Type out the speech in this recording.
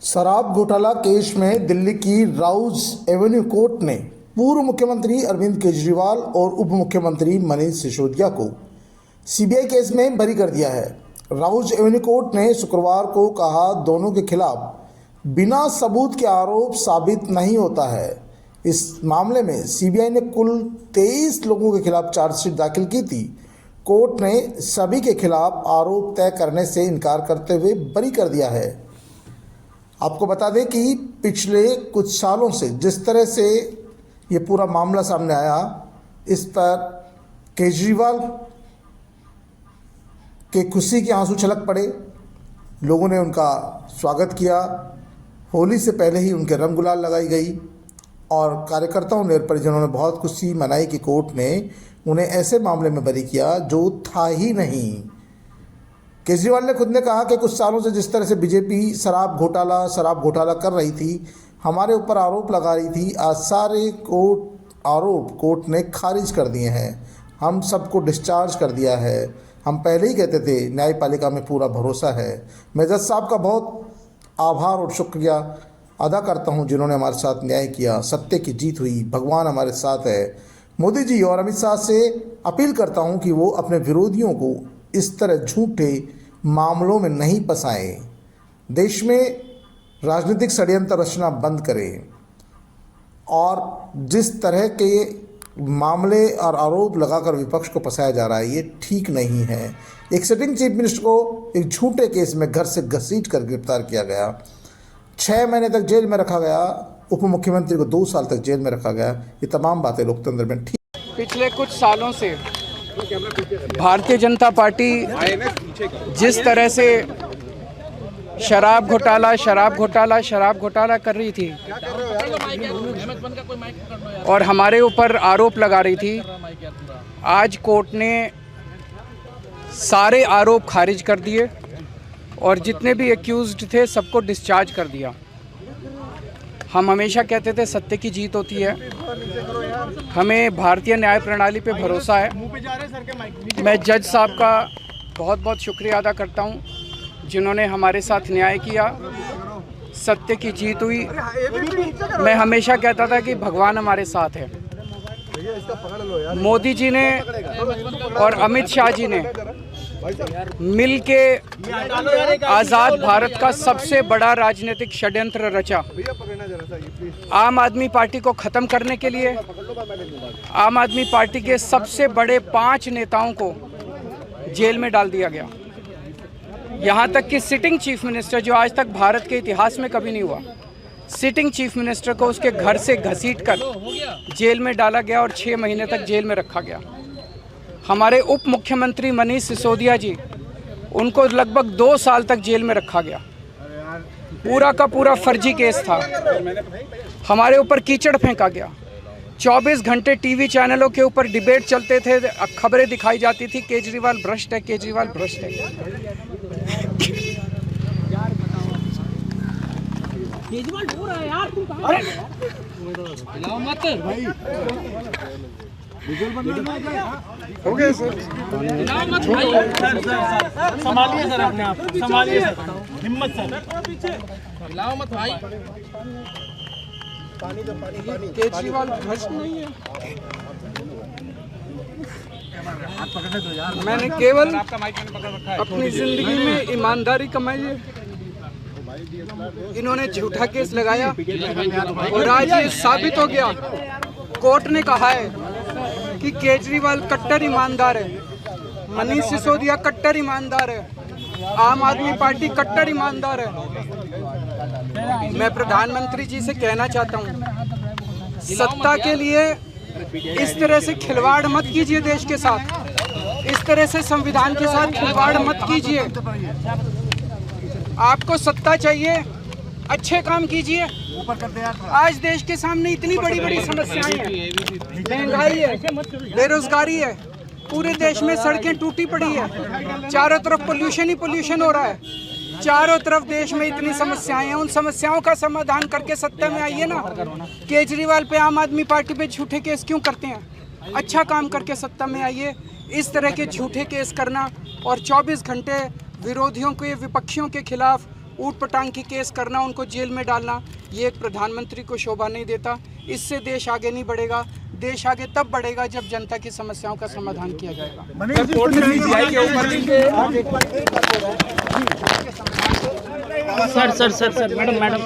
शराब घोटाला केस में दिल्ली की राउज एवेन्यू कोर्ट ने पूर्व मुख्यमंत्री अरविंद केजरीवाल और उप मुख्यमंत्री मनीष सिसोदिया को सीबीआई केस में बरी कर दिया है। राउज एवेन्यू कोर्ट ने शुक्रवार को कहा, दोनों के खिलाफ बिना सबूत के आरोप साबित नहीं होता है। इस मामले में सीबीआई ने कुल 23 लोगों के खिलाफ चार्जशीट दाखिल की थी। कोर्ट ने सभी के खिलाफ आरोप तय करने से इनकार करते हुए बरी कर दिया है। आपको बता दें कि पिछले कुछ सालों से जिस तरह से ये पूरा मामला सामने आया, इस पर केजरीवाल के खुशी के आंसू छलक पड़े। लोगों ने उनका स्वागत किया। होली से पहले ही उनके रंग गुलाल लगाई गई और कार्यकर्ताओं ने, परिजनों ने बहुत खुशी मनाई कि कोर्ट ने उन्हें ऐसे मामले में बरी किया जो था ही नहीं। केजरीवाल ने खुद ने कहा कि कुछ सालों से जिस तरह से बीजेपी शराब घोटाला कर रही थी, हमारे ऊपर आरोप लगा रही थी, आज सारे आरोप कोर्ट ने खारिज कर दिए हैं। हम सबको डिस्चार्ज कर दिया है। हम पहले ही कहते थे न्यायपालिका में पूरा भरोसा है। मैं जज साहब का बहुत आभार और शुक्रिया अदा करता हूं जिन्होंने हमारे साथ न्याय किया। सत्य की जीत हुई, भगवान हमारे साथ है। मोदी जी और अमित शाह से अपील करता हूं कि वो अपने विरोधियों को इस तरह झूठे मामलों में नहीं फंसाएं। देश में राजनीतिक षड्यंत्र रचना बंद करें और जिस तरह के मामले और आरोप लगाकर विपक्ष को फंसाया जा रहा है, ये ठीक नहीं है। एक सिटिंग चीफ मिनिस्टर को एक झूठे केस में घर से घसीट कर गिरफ्तार किया गया, 6 महीने तक जेल में रखा गया, उप मुख्यमंत्री को 2 साल तक जेल में रखा गया। ये तमाम बातें लोकतंत्र में ठीक। पिछले कुछ सालों से भारतीय जनता पार्टी जिस तरह से शराब घोटाला कर रही थी और हमारे ऊपर आरोप लगा रही थी, आज कोर्ट ने सारे आरोप खारिज कर दिए और जितने भी एक्यूज्ड थे सबको डिस्चार्ज कर दिया। हम हमेशा कहते थे सत्य की जीत होती है। हमें भारतीय न्याय प्रणाली पे भरोसा है। मैं जज साहब का बहुत बहुत शुक्रिया अदा करता हूं जिन्होंने हमारे साथ न्याय किया। सत्य की जीत हुई। मैं हमेशा कहता था कि भगवान हमारे साथ है। मोदी जी ने और अमित शाह जी ने मिल के आज़ाद भारत का सबसे बड़ा राजनीतिक षड्यंत्र रचा। आम आदमी पार्टी को ख़त्म करने के लिए आम आदमी पार्टी के सबसे बड़े 5 नेताओं को जेल में डाल दिया गया। यहाँ तक कि सिटिंग चीफ मिनिस्टर, जो आज तक भारत के इतिहास में कभी नहीं हुआ, सिटिंग चीफ मिनिस्टर को उसके घर से घसीटकर जेल में डाला गया और 6 महीने तक जेल में रखा गया। हमारे उप मुख्यमंत्री मनीष सिसोदिया जी, उनको लगभग 2 साल तक जेल में रखा गया। पूरा का पूरा फर्जी केस था। हमारे ऊपर कीचड़ फेंका गया। 24 घंटे टीवी चैनलों के ऊपर डिबेट चलते थे, खबरें दिखाई जाती थी केजरीवाल भ्रष्ट है, केजरीवाल भ्रष्ट है। केजरीवाल हो रहा है यार, तुम कहां मत भाई। हो गया सर, संभालिए सर, अपने आप संभालिए सर, हिम्मत सर, हिलाओ मत भाई। केजरीवाल भ्रष्ट नहीं है। मैंने केवल अपनी जिंदगी में ईमानदारी कमाई है। इन्होंने झूठा केस लगाया और आज ये साबित हो गया। कोर्ट ने कहा है कि केजरीवाल कट्टर ईमानदार है, मनीष सिसोदिया कट्टर ईमानदार है, आम आदमी पार्टी कट्टर ईमानदार है। मैं प्रधानमंत्री जी से कहना चाहता हूं, सत्ता के लिए इस तरह से खिलवाड़ मत कीजिए। देश के साथ इस तरह से संविधान के साथ खिलवाड़ मत कीजिए। आपको सत्ता चाहिए, अच्छे काम कीजिए। आज देश के सामने इतनी बड़ी बड़ी समस्याएं हैं, महंगाई है, बेरोजगारी है, पूरे देश में सड़कें टूटी पड़ी है, चारों तरफ पोल्यूशन ही पोल्यूशन हो रहा है, चारों तरफ देश में इतनी समस्याएं हैं। उन समस्याओं का समाधान करके सत्ता में आइए ना। केजरीवाल पे, आम आदमी पार्टी पे झूठे केस क्यों करते हैं? अच्छा काम करके सत्ता में आइए। इस तरह के झूठे केस करना और 24 घंटे विरोधियों के, विपक्षियों के खिलाफ ऊट पटांग की केस करना, उनको जेल में डालना, ये एक प्रधानमंत्री को शोभा नहीं देता। इससे देश आगे नहीं बढ़ेगा। देश आगे तब बढ़ेगा जब जनता की समस्याओं का समाधान किया जाएगा। Sir madam